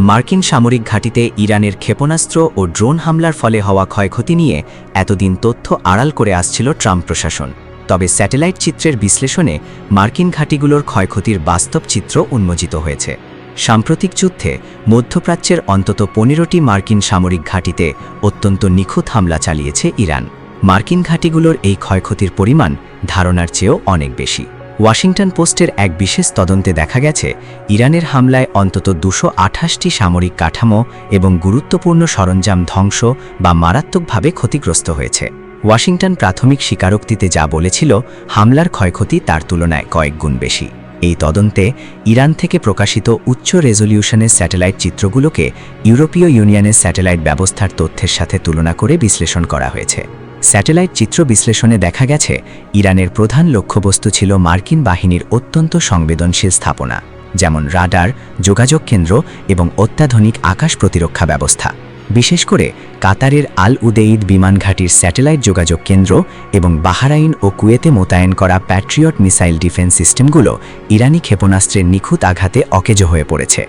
মার্কিন সামরিক ঘাঁটিতে ইরানের ক্ষেপণাস্ত্র ও ড্রোন হামলার ফলে হওয়া ক্ষয়ক্ষতি নিয়ে এতদিন তথ্য আড়াল করে আসছিল ট্রাম্প প্রশাসন। তবে স্যাটেলাইট চিত্রের বিশ্লেষণে মার্কিন ঘাঁটিগুলোর ক্ষয়ক্ষতির বাস্তব চিত্র উন্মোচিত হয়েছে। সাম্প্রতিক যুদ্ধে মধ্যপ্রাচ্যের অন্তত 15টি মার্কিন সামরিক ঘাঁটিতে অত্যন্ত নিখুঁত হামলা চালিয়েছে ইরান। মার্কিন ঘাঁটিগুলোর এই ক্ষয়ক্ষতির পরিমাণ ধারণার চেয়েও অনেক বেশি। ওয়াশিংটন পোস্টের এক বিশেষ তদন্তে দেখা গেছে, ইরানের হামলায় অন্তত 228টি সামরিক কাঠামো এবং গুরুত্বপূর্ণ সরঞ্জাম ধ্বংস বা মারাত্মকভাবে ক্ষতিগ্রস্ত হয়েছে। ওয়াশিংটন প্রাথমিক স্বীকারোক্তিতে যা বলেছিল, হামলার ক্ষয়ক্ষতি তার তুলনায় কয়েক গুণ বেশি। এই তদন্তে ইরান থেকে প্রকাশিত উচ্চ রেজলিউশনের স্যাটেলাইট চিত্রগুলোকে ইউরোপীয় ইউনিয়নের স্যাটেলাইট ব্যবস্থার তথ্যের সাথে তুলনা করে বিশ্লেষণ করা হয়েছে। স্যাটেলাইট চিত্র বিশ্লেষণে দেখা গেছে, ইরানের প্রধান লক্ষ্যবস্তু ছিল মার্কিন বাহিনীর অত্যন্ত সংবেদনশীল স্থাপনা, যেমন রাডার, যোগাযোগ কেন্দ্র এবং অত্যাধুনিক আকাশ প্রতিরক্ষা ব্যবস্থা। বিশেষ করে কাতারের আল উদেইদ বিমান ঘাঁটির স্যাটেলাইট যোগাযোগ কেন্দ্র এবং বাহরাইন ও কুয়েতে মোতায়েন করা প্যাট্রিয়ট মিসাইল ডিফেন্স সিস্টেমগুলো ইরানি ক্ষেপণাস্ত্রের নিখুঁত আঘাতে অকেজো হয়ে পড়েছে।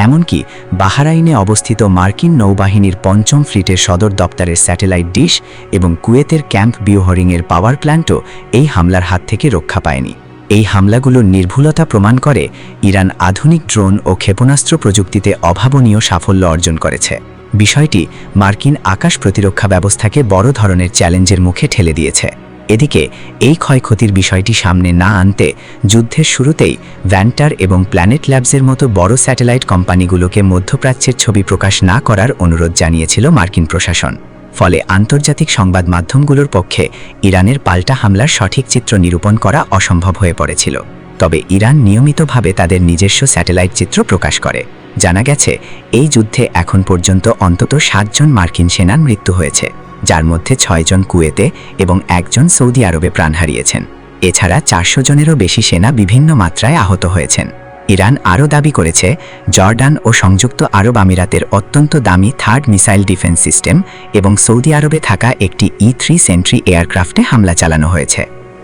এমনকি বাহরাইনে অবস্থিত মার্কিন নৌবাহিনীর ৫ম ফ্লিটের সদর দপ্তরের স্যাটেলাইট ডিশ এবং কুয়েতের ক্যাম্প বিউহরিংয়ের পাওয়ার প্ল্যান্টও এই হামলার হাত থেকে রক্ষা পায়নি। এই হামলাগুলোর নির্ভুলতা প্রমাণ করে, ইরান আধুনিক ড্রোন ও ক্ষেপণাস্ত্র প্রযুক্তিতে অভাবনীয় সাফল্য অর্জন করেছে। বিষয়টি মার্কিন আকাশ প্রতিরক্ষা ব্যবস্থাকে বড় ধরনের চ্যালেঞ্জের মুখে ঠেলে দিয়েছে। এদিকে এই ক্ষয়ক্ষতির বিষয়টি সামনে না আনতে যুদ্ধের শুরুতেই ভ্যান্টার এবং প্ল্যানেট ল্যাবসের মতো বড় স্যাটেলাইট কোম্পানিগুলোকে মধ্যপ্রাচ্যের ছবি প্রকাশ না করার অনুরোধ জানিয়েছিল মার্কিন প্রশাসন। ফলে আন্তর্জাতিক সংবাদ মাধ্যমগুলোর পক্ষে ইরানের পাল্টা হামলার সঠিক চিত্র নিরূপণ করা অসম্ভব হয়ে পড়েছিল। তবে ইরান নিয়মিতভাবে তাদের নিজস্ব স্যাটেলাইট চিত্র প্রকাশ করে। জানা গেছে, এই যুদ্ধে এখন পর্যন্ত অন্তত 7 জন মার্কিন সেনার মৃত্যু হয়েছে, যার মধ্যে 6 জন কুয়েতে এবং 1 জন সৌদি আরবে প্রাণ হারিয়েছেন। এছাড়া 400 জনেরও বেশি সেনা বিভিন্ন মাত্রায় আহত হয়েছেন। ইরান আরও দাবি করেছে, জর্ডান ও সংযুক্ত আরব আমিরাতের অত্যন্ত দামি থার্ড মিসাইল ডিফেন্স সিস্টেম এবং সৌদি আরবে থাকা একটি E-3 সেন্ট্রি এয়ারক্রাফটে হামলা চালানো হয়েছে।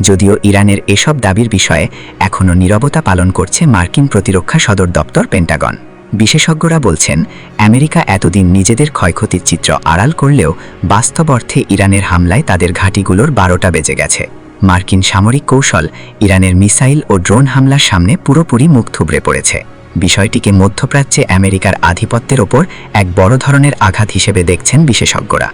যদিও ইরানের এসব দাবির বিষয়ে এখনও নীরবতা পালন করছে মার্কিন প্রতিরক্ষা সদর দপ্তর পেন্টাগন। বিশেষজ্ঞরা বলছেন, আমেরিকা এতদিন নিজেদের ক্ষয়ক্ষতির চিত্র আড়াল করলেও বাস্তব অর্থে ইরানের হামলায় তাদের ঘাঁটিগুলোর 12টা বেজে গেছে। মার্কিন সামরিক কৌশল ইরানের মিসাইল ও ড্রোন হামলার সামনে পুরোপুরি মুখ থুবড়ে পড়েছে। বিষয়টিকে মধ্যপ্রাচ্যে আমেরিকার আধিপত্যের ওপর এক বড় ধরনের আঘাত হিসেবে দেখছেন বিশেষজ্ঞরা।